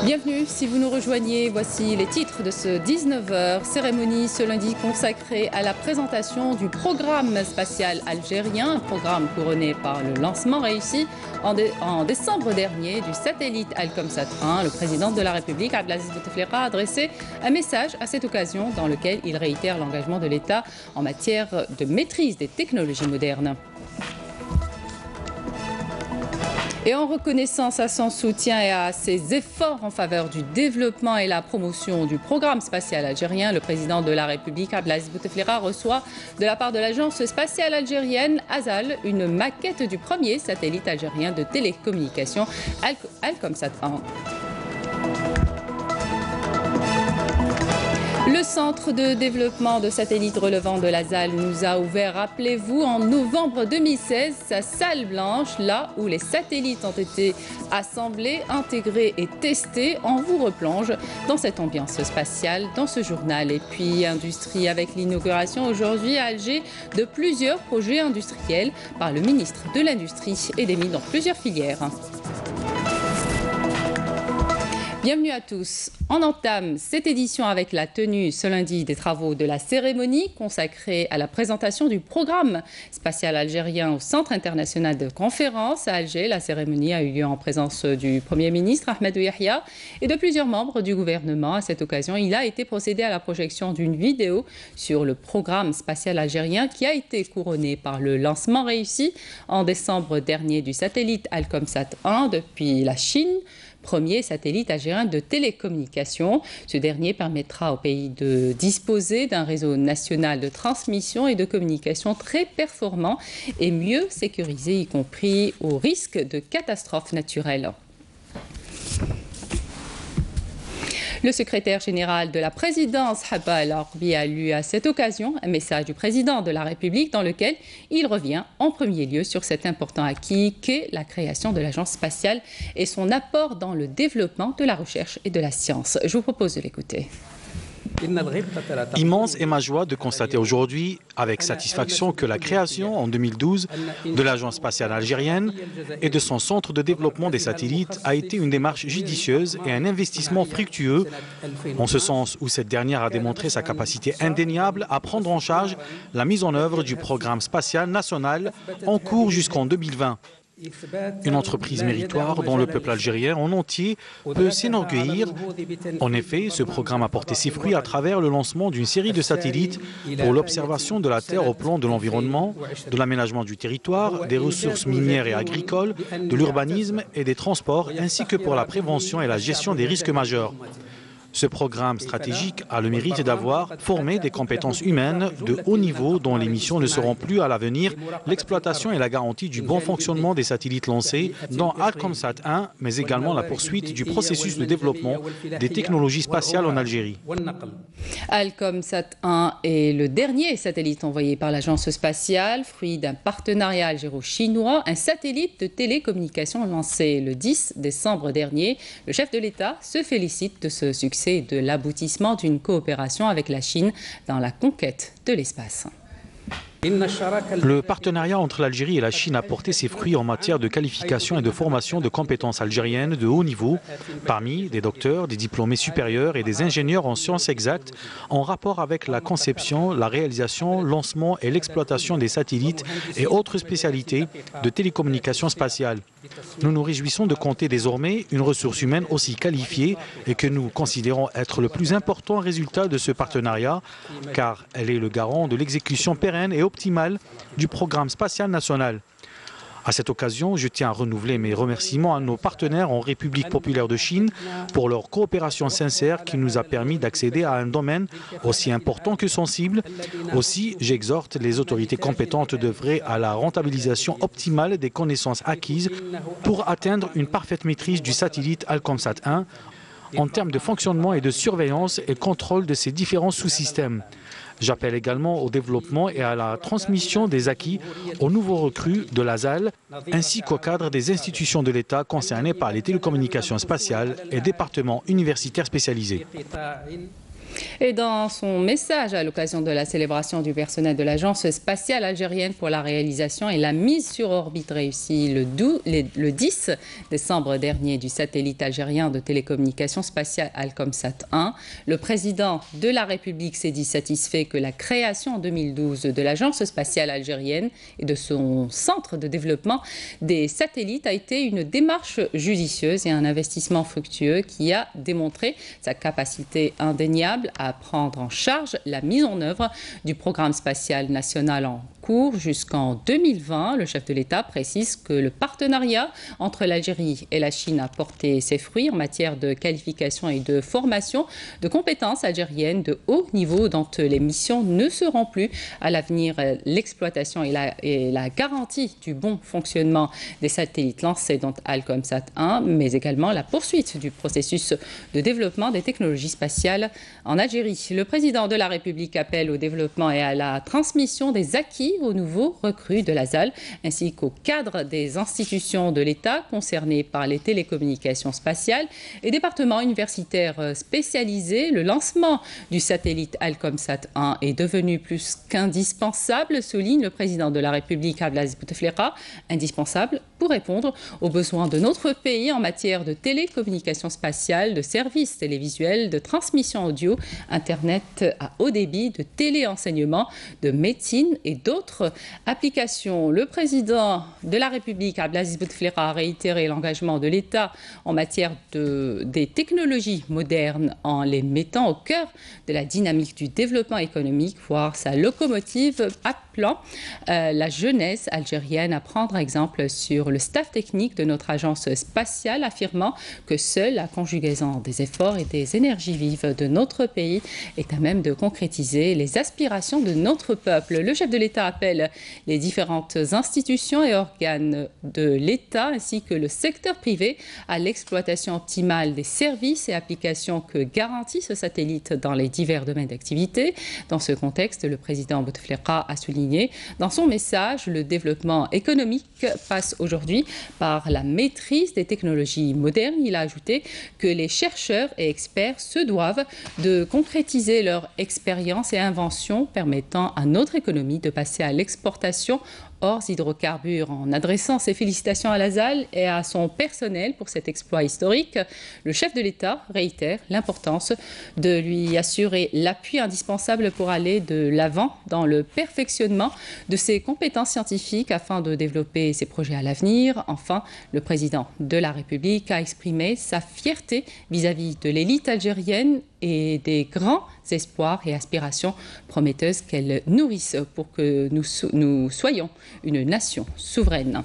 Bienvenue, si vous nous rejoignez, voici les titres de ce 19h, cérémonie ce lundi consacrée à la présentation du programme spatial algérien, un programme couronné par le lancement réussi en décembre dernier du satellite Alcomsat 1. Le président de la République, Abdelaziz Bouteflika, a adressé un message à cette occasion dans lequel il réitère l'engagement de l'État en matière de maîtrise des technologies modernes. Et en reconnaissance à son soutien et à ses efforts en faveur du développement et la promotion du programme spatial algérien, le président de la République, Abdelaziz Bouteflika, reçoit de la part de l'agence spatiale algérienne, ASAL, une maquette du premier satellite algérien de télécommunications, Alcomsat 1. Le centre de développement de satellites relevant de l'ASAL nous a ouvert, rappelez-vous, en novembre 2016, sa salle blanche, là où les satellites ont été assemblés, intégrés et testés. On vous replonge dans cette ambiance spatiale, dans ce journal. Et puis, industrie, avec l'inauguration aujourd'hui à Alger de plusieurs projets industriels par le ministre de l'Industrie et des Mines dans plusieurs filières. Bienvenue à tous. On entame cette édition avec la tenue ce lundi des travaux de la cérémonie consacrée à la présentation du programme spatial algérien au Centre international de conférences à Alger. La cérémonie a eu lieu en présence du Premier ministre Ahmed Yahia et de plusieurs membres du gouvernement. À cette occasion, il a été procédé à la projection d'une vidéo sur le programme spatial algérien qui a été couronné par le lancement réussi en décembre dernier du satellite Alcomsat 1 depuis la Chine, premier satellite algérien de télécommunications. Ce dernier permettra au pays de disposer d'un réseau national de transmission et de communication très performant et mieux sécurisé, y compris au risque de catastrophes naturelles. Le secrétaire général de la présidence, Habba El Arbi, a lu à cette occasion un message du président de la République dans lequel il revient en premier lieu sur cet important acquis qu'est la création de l'agence spatiale et son apport dans le développement de la recherche et de la science. Je vous propose de l'écouter. Immense est ma joie de constater aujourd'hui avec satisfaction que la création en 2012 de l'Agence spatiale algérienne et de son centre de développement des satellites a été une démarche judicieuse et un investissement fructueux, en ce sens où cette dernière a démontré sa capacité indéniable à prendre en charge la mise en œuvre du programme spatial national en cours jusqu'en 2020. Une entreprise méritoire dont le peuple algérien en entier peut s'enorgueillir. En effet, ce programme a porté ses fruits à travers le lancement d'une série de satellites pour l'observation de la Terre au plan de l'environnement, de l'aménagement du territoire, des ressources minières et agricoles, de l'urbanisme et des transports, ainsi que pour la prévention et la gestion des risques majeurs. Ce programme stratégique a le mérite d'avoir formé des compétences humaines de haut niveau dont les missions ne seront plus à l'avenir l'exploitation et la garantie du bon fonctionnement des satellites lancés dans Alcomsat 1, mais également la poursuite du processus de développement des technologies spatiales en Algérie. Alcomsat 1 est le dernier satellite envoyé par l'agence spatiale, fruit d'un partenariat algéro-chinois, un satellite de télécommunication lancé le 10 décembre dernier. Le chef de l'État se félicite de ce succès et de l'aboutissement d'une coopération avec la Chine dans la conquête de l'espace. Le partenariat entre l'Algérie et la Chine a porté ses fruits en matière de qualification et de formation de compétences algériennes de haut niveau, parmi des docteurs, des diplômés supérieurs et des ingénieurs en sciences exactes, en rapport avec la conception, la réalisation, lancement et l'exploitation des satellites et autres spécialités de télécommunications spatiales. Nous nous réjouissons de compter désormais une ressource humaine aussi qualifiée et que nous considérons être le plus important résultat de ce partenariat, car elle est le garant de l'exécution pérenne et optimale du programme spatial national. À cette occasion, je tiens à renouveler mes remerciements à nos partenaires en République populaire de Chine pour leur coopération sincère qui nous a permis d'accéder à un domaine aussi important que sensible. Aussi, j'exhorte les autorités compétentes d'œuvrer à la rentabilisation optimale des connaissances acquises pour atteindre une parfaite maîtrise du satellite Alcomsat 1 en termes de fonctionnement et de surveillance et contrôle de ces différents sous-systèmes. J'appelle également au développement et à la transmission des acquis aux nouveaux recrues de l'ASAL, ainsi qu'au cadre des institutions de l'État concernées par les télécommunications spatiales et départements universitaires spécialisés. Et dans son message à l'occasion de la célébration du personnel de l'Agence spatiale algérienne pour la réalisation et la mise sur orbite réussie le 10 décembre dernier du satellite algérien de télécommunications spatiales Alcomsat 1, le président de la République s'est dit satisfait que la création en 2012 de l'Agence spatiale algérienne et de son centre de développement des satellites a été une démarche judicieuse et un investissement fructueux qui a démontré sa capacité indéniable à prendre en charge la mise en œuvre du programme spatial national en cours jusqu'en 2020. Le chef de l'État précise que le partenariat entre l'Algérie et la Chine a porté ses fruits en matière de qualification et de formation de compétences algériennes de haut niveau dont les missions ne seront plus à l'avenir l'exploitation et la garantie du bon fonctionnement des satellites lancés dont Alcomsat 1, mais également la poursuite du processus de développement des technologies spatiales en Algérie. Le président de la République appelle au développement et à la transmission des acquis aux nouveaux recrues de la ZAL, ainsi qu'aux cadres des institutions de l'État concernés par les télécommunications spatiales et départements universitaires spécialisés. Le lancement du satellite Alcomsat 1 est devenu plus qu'indispensable, souligne le président de la République Abdelaziz Bouteflika, indispensable pour répondre aux besoins de notre pays en matière de télécommunications spatiales, de services télévisuels, de transmission audio, Internet à haut débit, de téléenseignement, de médecine et d'autres applications. Le président de la République, Abdelaziz Bouteflika, a réitéré l'engagement de l'État en matière des technologies modernes en les mettant au cœur de la dynamique du développement économique, voire sa locomotive, appelant la jeunesse algérienne à prendre exemple sur le staff technique de notre agence spatiale, affirmant que seule la conjugaison des efforts et des énergies vives de notre pays est à même de concrétiser les aspirations de notre peuple. Le chef de l'État appelle les différentes institutions et organes de l'État ainsi que le secteur privé à l'exploitation optimale des services et applications que garantit ce satellite dans les divers domaines d'activité. Dans ce contexte, le président Bouteflika a souligné dans son message le développement économique passe aujourd'hui par la maîtrise des technologies modernes. Il a ajouté que les chercheurs et experts se doivent de concrétiser leur expérience et inventions permettant à notre économie de passer à l'exportation hors hydrocarbures. En adressant ses félicitations à la ZAL et à son personnel pour cet exploit historique, le chef de l'État réitère l'importance de lui assurer l'appui indispensable pour aller de l'avant dans le perfectionnement de ses compétences scientifiques afin de développer ses projets à l'avenir. Enfin, le président de la République a exprimé sa fierté vis-à-vis de l'élite algérienne et des grands espoirs et aspirations prometteuses qu'elle nourrisse pour que nous soyons une nation souveraine.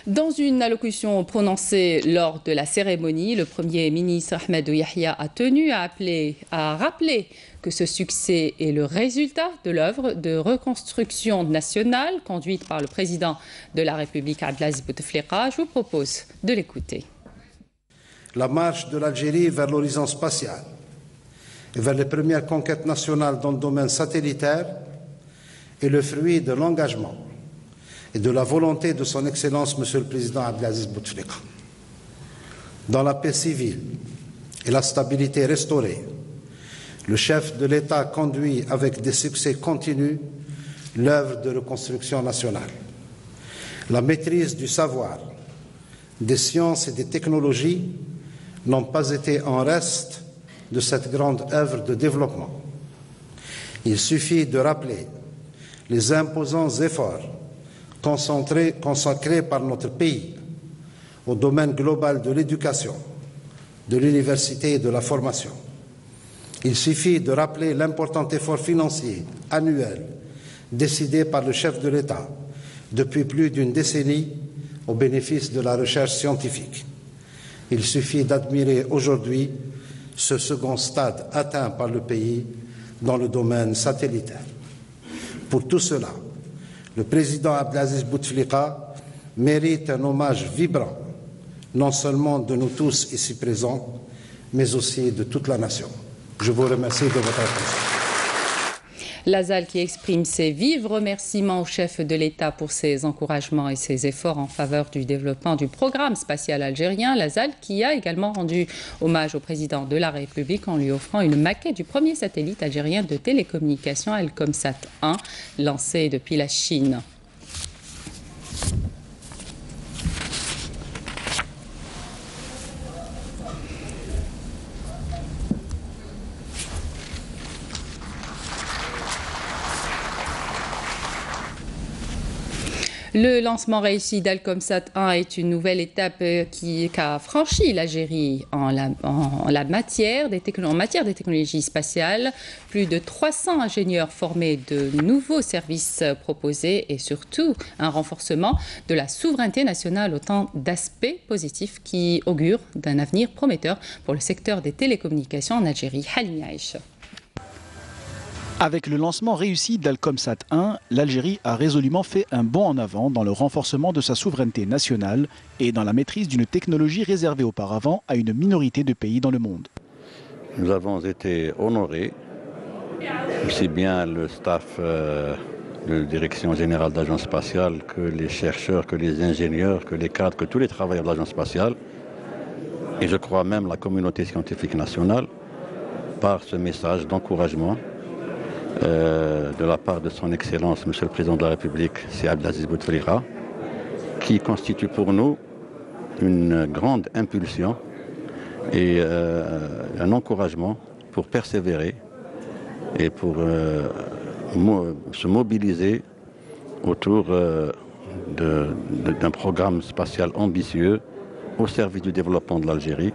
Dans une allocution prononcée lors de la cérémonie, le Premier ministre Ahmadou Yahya a tenu à rappeler que ce succès est le résultat de l'œuvre de reconstruction nationale conduite par le président de la République Abdelaziz Bouteflika. Je vous propose de l'écouter. La marche de l'Algérie vers l'horizon spatial et vers les premières conquêtes nationales dans le domaine satellitaire est le fruit de l'engagement et de la volonté de son Excellence, Monsieur le Président Abdelaziz Bouteflika. Dans la paix civile et la stabilité restaurée, le chef de l'État conduit avec des succès continus l'œuvre de reconstruction nationale. La maîtrise du savoir, des sciences et des technologies n'ont pas été en reste de cette grande œuvre de développement. Il suffit de rappeler les imposants efforts consacrés par notre pays au domaine global de l'éducation, de l'université et de la formation. Il suffit de rappeler l'important effort financier annuel décidé par le chef de l'État depuis plus d'une décennie au bénéfice de la recherche scientifique. Il suffit d'admirer aujourd'hui ce second stade atteint par le pays dans le domaine satellitaire. Pour tout cela, le président Abdelaziz Bouteflika mérite un hommage vibrant, non seulement de nous tous ici présents, mais aussi de toute la nation. Je vous remercie de votre attention. Lazal qui exprime ses vifs remerciements au chef de l'État pour ses encouragements et ses efforts en faveur du développement du programme spatial algérien. Lazal qui a également rendu hommage au président de la République en lui offrant une maquette du premier satellite algérien de télécommunication Alcomsat 1 lancé depuis la Chine. Le lancement réussi d'Alcomsat 1 est une nouvelle étape qu'a franchi l'Algérie en matière des technologies spatiales. Plus de 300 ingénieurs formés, de nouveaux services proposés et surtout un renforcement de la souveraineté nationale, autant d'aspects positifs qui augurent d'un avenir prometteur pour le secteur des télécommunications en Algérie. Halim Yaïch. Avec le lancement réussi d'Alcomsat 1, l'Algérie a résolument fait un bond en avant dans le renforcement de sa souveraineté nationale et dans la maîtrise d'une technologie réservée auparavant à une minorité de pays dans le monde. Nous avons été honorés, aussi bien le staff de la Direction générale d'Agence spatiale que les chercheurs, que les ingénieurs, que les cadres, que tous les travailleurs de l'Agence spatiale, et je crois même la communauté scientifique nationale, par ce message d'encouragement de la part de son Excellence, Monsieur le Président de la République, c'est Abdelaziz Bouteflika, qui constitue pour nous une grande impulsion et un encouragement pour persévérer et pour se mobiliser autour d'un programme spatial ambitieux au service du développement de l'Algérie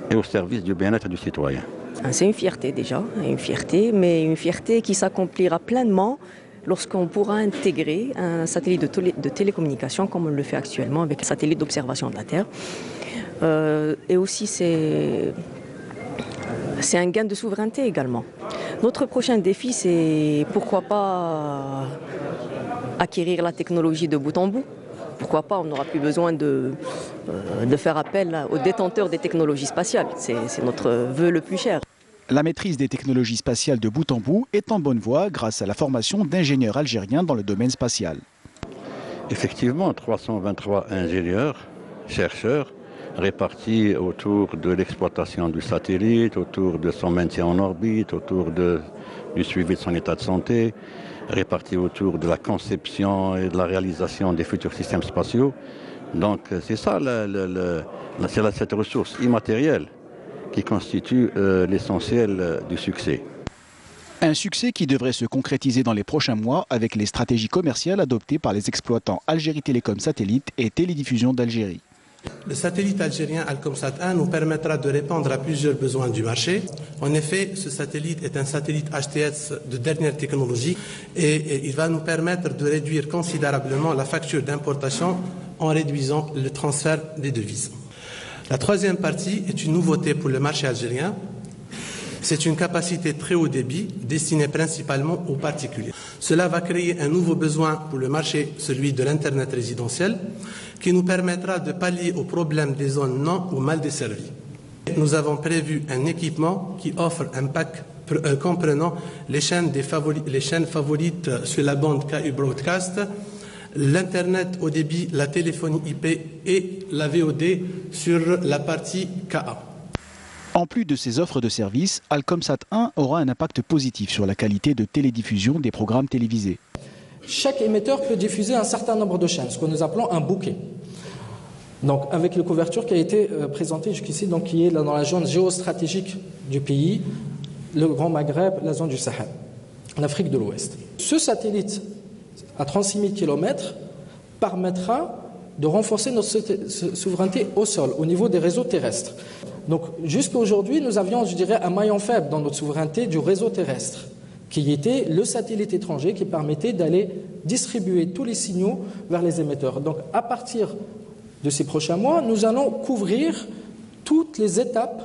et au service du bien-être du citoyen. C'est une fierté déjà, mais une fierté qui s'accomplira pleinement lorsqu'on pourra intégrer un satellite de télécommunication comme on le fait actuellement avec un satellite d'observation de la Terre. Et aussi c'est un gain de souveraineté également. Notre prochain défi, c'est pourquoi pas acquérir la technologie de bout en bout. Pourquoi pas, on n'aura plus besoin de faire appel aux détenteurs des technologies spatiales. C'est notre vœu le plus cher. La maîtrise des technologies spatiales de bout en bout est en bonne voie grâce à la formation d'ingénieurs algériens dans le domaine spatial. Effectivement, 323 ingénieurs, chercheurs, répartis autour de l'exploitation du satellite, autour de son maintien en orbite, autour du suivi de son état de santé, répartis autour de la conception et de la réalisation des futurs systèmes spatiaux. Donc c'est ça, cette ressource immatérielle qui constitue l'essentiel du succès. Un succès qui devrait se concrétiser dans les prochains mois avec les stratégies commerciales adoptées par les exploitants Algérie Télécom Satellite et Télédiffusion d'Algérie. Le satellite algérien Alcomsat 1 nous permettra de répondre à plusieurs besoins du marché. En effet, ce satellite est un satellite HTS de dernière technologie et il va nous permettre de réduire considérablement la facture d'importation en réduisant le transfert des devises. La troisième partie est une nouveauté pour le marché algérien. C'est une capacité très haut débit destinée principalement aux particuliers. Cela va créer un nouveau besoin pour le marché, celui de l'Internet résidentiel, qui nous permettra de pallier aux problèmes des zones non ou mal desservies. Nous avons prévu un équipement qui offre un pack comprenant les chaînes favorites sur la bande KU Broadcast, l'Internet haut débit, la téléphonie IP et la VOD sur la partie KA. En plus de ces offres de services, Alcomsat 1 aura un impact positif sur la qualité de télédiffusion des programmes télévisés. Chaque émetteur peut diffuser un certain nombre de chaînes, ce que nous appelons un bouquet. Donc, avec la couverture qui a été présentée jusqu'ici, donc qui est dans la zone géostratégique du pays, le Grand Maghreb, la zone du Sahel, l'Afrique de l'Ouest. Ce satellite à 36 000 km permettra de renforcer notre souveraineté au sol, au niveau des réseaux terrestres. Donc, jusqu'à aujourd'hui, nous avions, je dirais, un maillon faible dans notre souveraineté du réseau terrestre, qui était le satellite étranger qui permettait d'aller distribuer tous les signaux vers les émetteurs. Donc, à partir de ces prochains mois, nous allons couvrir toutes les étapes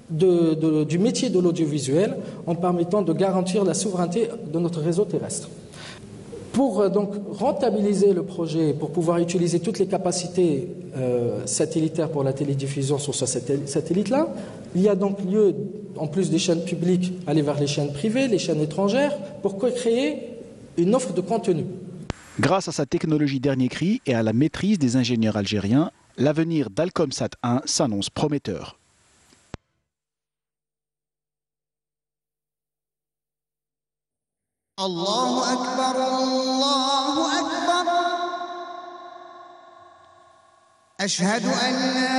du métier de l'audiovisuel en permettant de garantir la souveraineté de notre réseau terrestre. Pour donc rentabiliser le projet, pour pouvoir utiliser toutes les capacités satellitaires pour la télédiffusion sur ce satellite-là, il y a donc lieu en plus des chaînes publiques, aller vers les chaînes privées, les chaînes étrangères, pour créer une offre de contenu. Grâce à sa technologie dernier cri et à la maîtrise des ingénieurs algériens, l'avenir d'Alcomsat 1 s'annonce prometteur. Allahu Akbar, Allahu Akbar. Ashhadu an la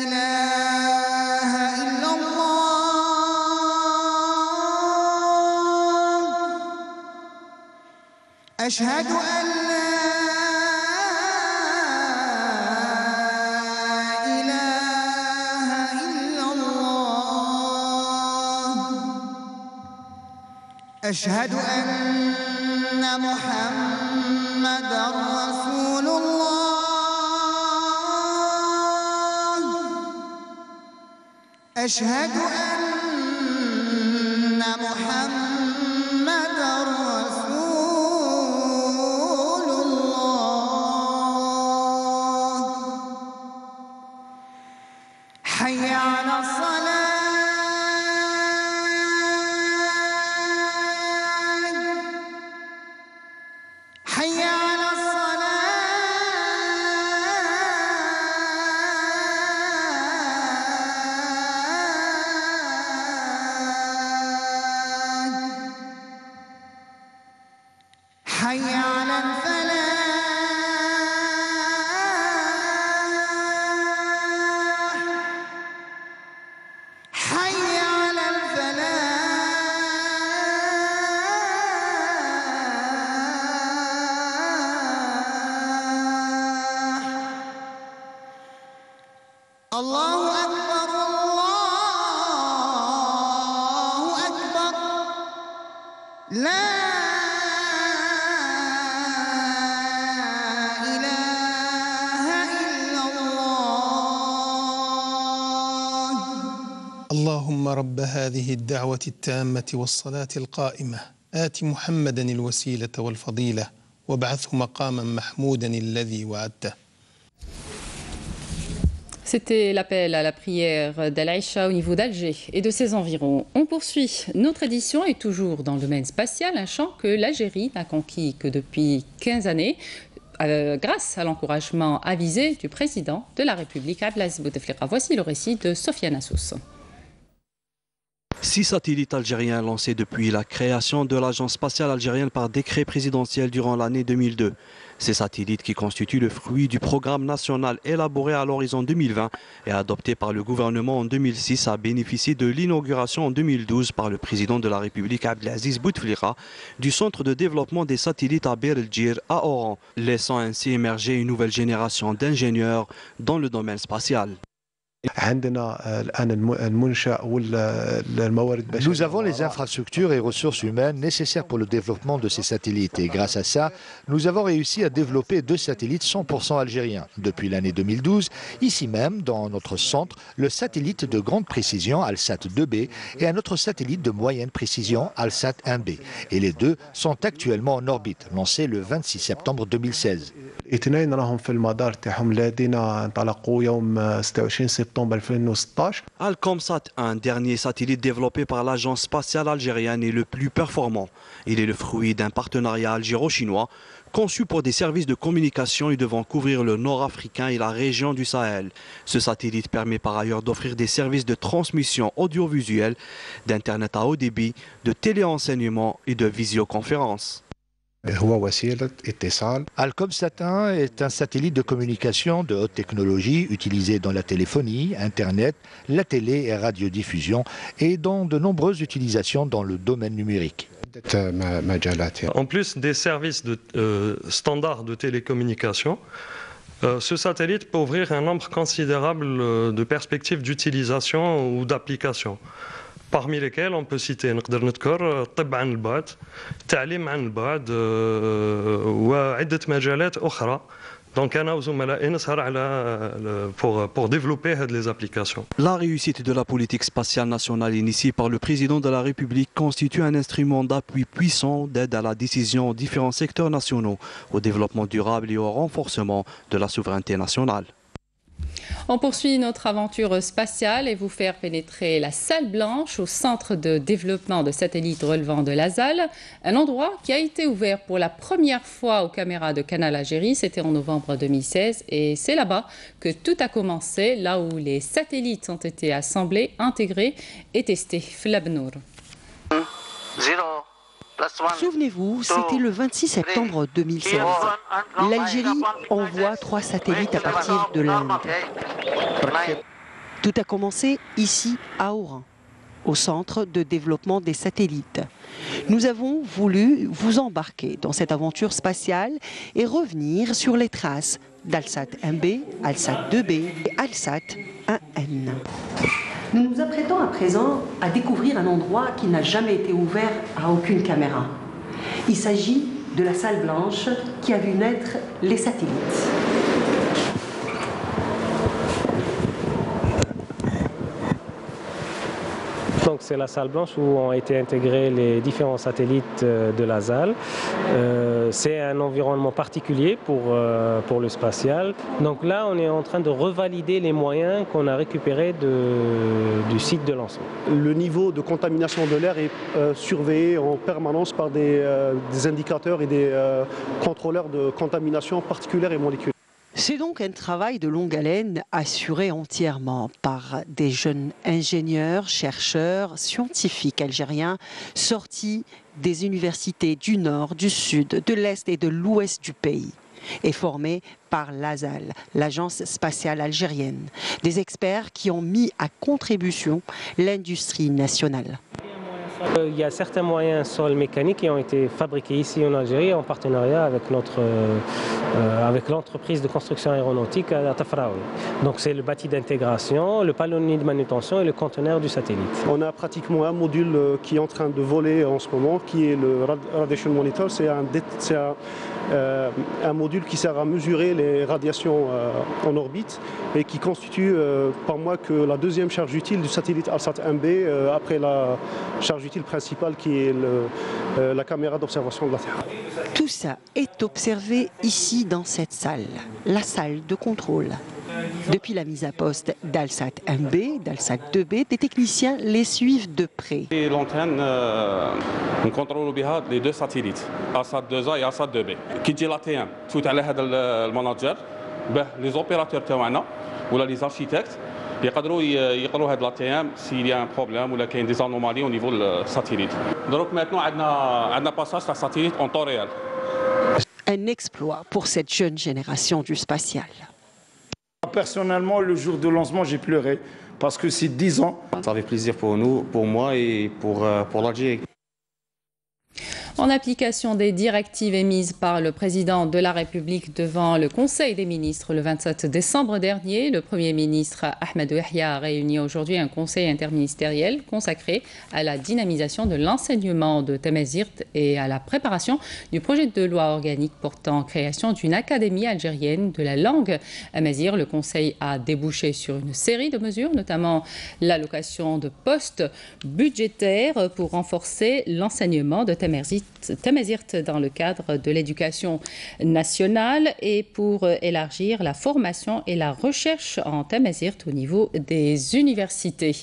ilaha illallah. Ashhadu an la أشهد أن محمدًا رسول الله. أشهد أن محمدًا رسول الله. حي على الصلاة. حي على الصلاة. حي على الفلاح. حي على الله أكبر، الله أكبر. لا إله إلا الله. اللهم رب هذه الدعوة التامة والصلاة القائمة آت محمدا الوسيلة والفضيلة وابعثه مقاما محمودا الذي وعدته. C'était l'appel à la prière d'Al-Aïcha au niveau d'Alger et de ses environs. On poursuit notre édition et toujours dans le domaine spatial, un champ que l'Algérie n'a conquis que depuis 15 années, grâce à l'encouragement avisé du président de la République, Abdelaziz Bouteflika. Voici le récit de Sofiane Assous. 6 satellites algériens lancés depuis la création de l'Agence spatiale algérienne par décret présidentiel durant l'année 2002. Ces satellites qui constituent le fruit du programme national élaboré à l'horizon 2020 et adopté par le gouvernement en 2006 a bénéficié de l'inauguration en 2012 par le président de la République Abdelaziz Bouteflika du centre de développement des satellites à Bir el-Djir à Oran, laissant ainsi émerger une nouvelle génération d'ingénieurs dans le domaine spatial. Nous avons les infrastructures et ressources humaines nécessaires pour le développement de ces satellites et grâce à ça, nous avons réussi à développer 2 satellites 100% algériens. Depuis l'année 2012, ici même, dans notre centre, le satellite de grande précision Alsat 2B et un autre satellite de moyenne précision Alsat 1B. Et les deux sont actuellement en orbite, lancés le 26 septembre 2016. Alcomsat, un dernier satellite développé par l'Agence spatiale algérienne, est le plus performant. Il est le fruit d'un partenariat algéro-chinois conçu pour des services de communication et devant couvrir le nord africain et la région du Sahel. Ce satellite permet par ailleurs d'offrir des services de transmission audiovisuelle, d'internet à haut débit, de téléenseignement et de visioconférence. Alcomsat 1 est un satellite de communication de haute technologie utilisé dans la téléphonie, Internet, la télé et radiodiffusion et dans de nombreuses utilisations dans le domaine numérique. En plus des services standards de télécommunication, ce satellite peut ouvrir un nombre considérable de perspectives d'utilisation ou d'applications. Parmi lesquels on peut citer نقدر نذكر الطب عن البعد، التعليم عن البعد وعدة مجالات أخرى. Donc أنا وزملائي نسهر على pour développer les applications. La réussite de la politique spatiale nationale initiée par le président de la République constitue un instrument d'appui puissant d'aide à la décision aux différents secteurs nationaux, au développement durable et au renforcement de la souveraineté nationale. On poursuit notre aventure spatiale et vous faire pénétrer la salle blanche au centre de développement de satellites relevant de l'ASAL, un endroit qui a été ouvert pour la première fois aux caméras de Canal Algérie, c'était en novembre 2016 et c'est là-bas que tout a commencé, là où les satellites ont été assemblés, intégrés et testés. Flabnour. Souvenez-vous, c'était le 26 septembre 2016. L'Algérie envoie 3 satellites à partir de l'Inde. Tout a commencé ici, à Oran, au centre de développement des satellites. Nous avons voulu vous embarquer dans cette aventure spatiale et revenir sur les traces d'Alsat 1B, Alsat 2B et Alsat 1N. Nous nous apprêtons à présent à découvrir un endroit qui n'a jamais été ouvert à aucune caméra. Il s'agit de la salle blanche qui a vu naître les satellites. Donc c'est la salle blanche où ont été intégrés les différents satellites de l'ASAL. C'est un environnement particulier pour le spatial. Donc là, on est en train de revalider les moyens qu'on a récupérés du site de lancement. Le niveau de contamination de l'air est surveillé en permanence par des indicateurs et des contrôleurs de contamination particulière et moléculaire. C'est donc un travail de longue haleine assuré entièrement par des jeunes ingénieurs, chercheurs, scientifiques algériens sortis des universités du nord, du sud, de l'est et de l'ouest du pays et formés par l'ASAL, l'Agence spatiale algérienne, des experts qui ont mis à contribution l'industrie nationale. Il y a certains moyens sol mécaniques qui ont été fabriqués ici en Algérie en partenariat avec l'entreprise de construction aéronautique à Tafraoui. Donc c'est le bâti d'intégration, le palonnier de manutention et le conteneur du satellite. On a pratiquement un module qui est en train de voler en ce moment, qui est le Radiation Monitor. C'est un module qui sert à mesurer les radiations en orbite et qui constitue par moi que la deuxième charge utile du satellite Alsat 1B après la charge utile principale qui est la caméra d'observation de la Terre. Tout ça est observé ici dans cette salle, la salle de contrôle. Depuis la mise à poste d'Alsat 1B, d'Alsat 2B, des techniciens les suivent de près. L'antenne, on contrôle les 2 satellites, Alsat 2A et Alsat 2B. Qui dit la TM, tout à l'heure le manager, les opérateurs ou les architectes, يقدروا يقروا هذا l'ATM s'il y a un problème ou là qu'il y a des anomalies au niveau du satellite. Donc maintenant عندنا passage sur satellite en temps réel. Un exploit pour cette jeune génération du spatial. Personnellement, le jour de lancement, j'ai pleuré parce que c'est 10 ans. Ça fait plaisir pour nous, pour moi et pour l'Algérie. En application des directives émises par le président de la République devant le Conseil des ministres le 27 décembre dernier, le Premier ministre Ahmed Yahya a réuni aujourd'hui un conseil interministériel consacré à la dynamisation de l'enseignement de Tamazirt et à la préparation du projet de loi organique portant création d'une académie algérienne de la langue amazigh. Le conseil a débouché sur une série de mesures, notamment l'allocation de postes budgétaires pour renforcer l'enseignement de Tamazirt dans le cadre de l'éducation nationale et pour élargir la formation et la recherche en Tamazirt au niveau des universités.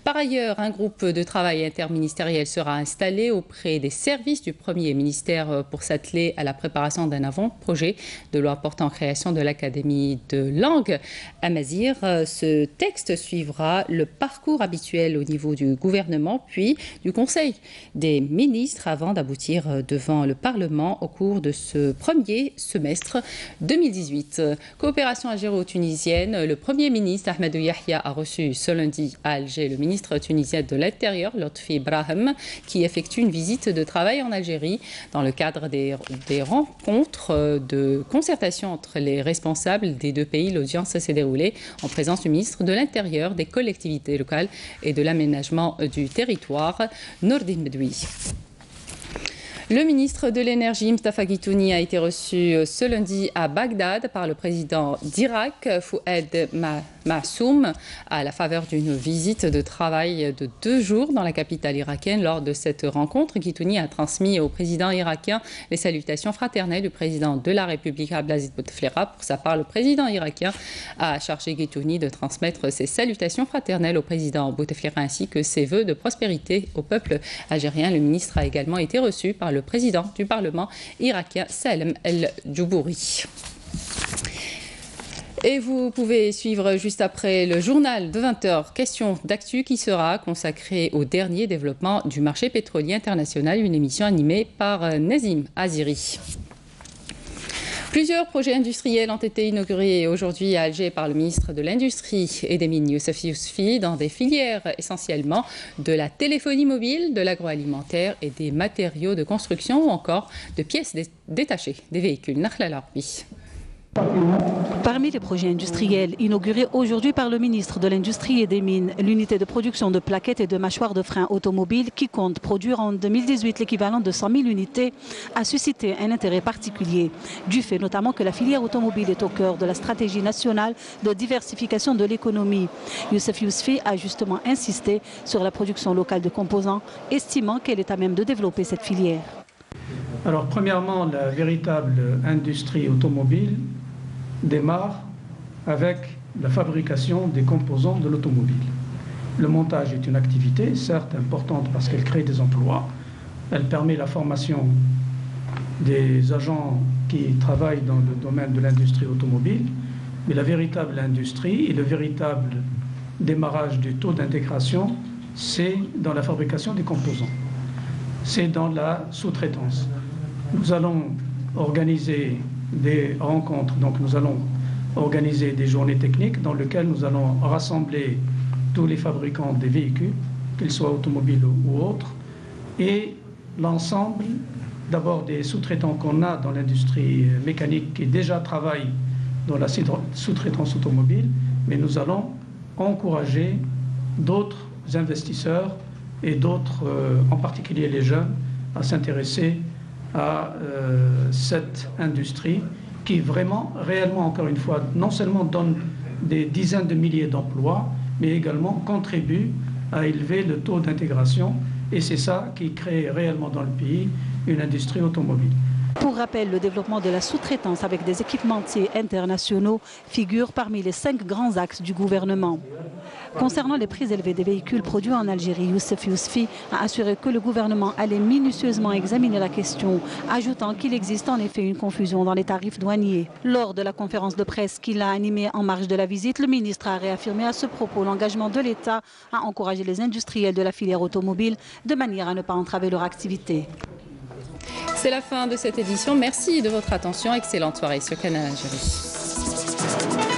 Par ailleurs, un groupe de travail interministériel sera installé auprès des services du Premier ministère pour s'atteler à la préparation d'un avant-projet de loi portant création de l'Académie de langue amazigh. Ce texte suivra le parcours habituel au niveau du gouvernement puis du Conseil des ministres avant d'aboutir devant le Parlement au cours de ce premier semestre 2018. Coopération algéro-tunisienne, le Premier ministre Ahmed Yahya a reçu ce lundi à Alger le ministre tunisien de l'Intérieur, Lotfi Brahim, qui effectue une visite de travail en Algérie dans le cadre des rencontres de concertation entre les responsables des 2 pays. L'audience s'est déroulée en présence du ministre de l'Intérieur, des collectivités locales et de l'aménagement du territoire, Nordine Bedoui. Le ministre de l'Énergie, Mustafa Guitouni, a été reçu ce lundi à Bagdad par le président d'Irak, Fouad Massoum, à la faveur d'une visite de travail de 2 jours dans la capitale irakienne. Lors de cette rencontre, Guitouni a transmis au président irakien les salutations fraternelles du président de la République, Abdelaziz Bouteflika. Pour sa part, le président irakien a chargé Guitouni de transmettre ses salutations fraternelles au président Bouteflika ainsi que ses vœux de prospérité au peuple algérien. Le ministre a également été reçu par le président du Parlement irakien, Salem El-Djoubouri. Et vous pouvez suivre juste après le journal de 20h, question d'actu qui sera consacrée au dernier développement du marché pétrolier international, une émission animée par Nazim Aziri. Plusieurs projets industriels ont été inaugurés aujourd'hui à Alger par le ministre de l'Industrie et des Mines, Youssef Yousfi, dans des filières essentiellement de la téléphonie mobile, de l'agroalimentaire et des matériaux de construction ou encore de pièces détachées des véhicules. Nakhla Larbi. Parmi les projets industriels inaugurés aujourd'hui par le ministre de l'Industrie et des Mines, l'unité de production de plaquettes et de mâchoires de frein automobiles qui compte produire en 2018 l'équivalent de 100 000 unités a suscité un intérêt particulier, du fait notamment que la filière automobile est au cœur de la stratégie nationale de diversification de l'économie. Youssef Yousfi a justement insisté sur la production locale de composants, estimant qu'elle est à même de développer cette filière. Alors premièrement, la véritable industrie automobile démarre avec la fabrication des composants de l'automobile. Le montage est une activité, certes importante parce qu'elle crée des emplois, elle permet la formation des agents qui travaillent dans le domaine de l'industrie automobile, mais la véritable industrie et le véritable démarrage du taux d'intégration, c'est dans la fabrication des composants. C'est dans la sous-traitance. Nous allons organiser des rencontres, donc nous allons organiser des journées techniques dans lesquelles nous allons rassembler tous les fabricants des véhicules, qu'ils soient automobiles ou autres, et l'ensemble d'abord des sous-traitants qu'on a dans l'industrie mécanique qui déjà travaillent dans la sous-traitance automobile, mais nous allons encourager d'autres investisseurs et d'autres, en particulier les jeunes, à s'intéresser à cette industrie qui vraiment, réellement, encore une fois, non seulement donne des dizaines de milliers d'emplois, mais également contribue à élever le taux d'intégration. Et c'est ça qui crée réellement dans le pays une industrie automobile. Pour rappel, le développement de la sous-traitance avec des équipementiers internationaux figure parmi les 5 grands axes du gouvernement. Concernant les prix élevés des véhicules produits en Algérie, Youssef Yousfi a assuré que le gouvernement allait minutieusement examiner la question, ajoutant qu'il existe en effet une confusion dans les tarifs douaniers. Lors de la conférence de presse qu'il a animée en marge de la visite, le ministre a réaffirmé à ce propos l'engagement de l'État à encourager les industriels de la filière automobile de manière à ne pas entraver leur activité. C'est la fin de cette édition. Merci de votre attention. Excellente soirée sur Canal Algérie.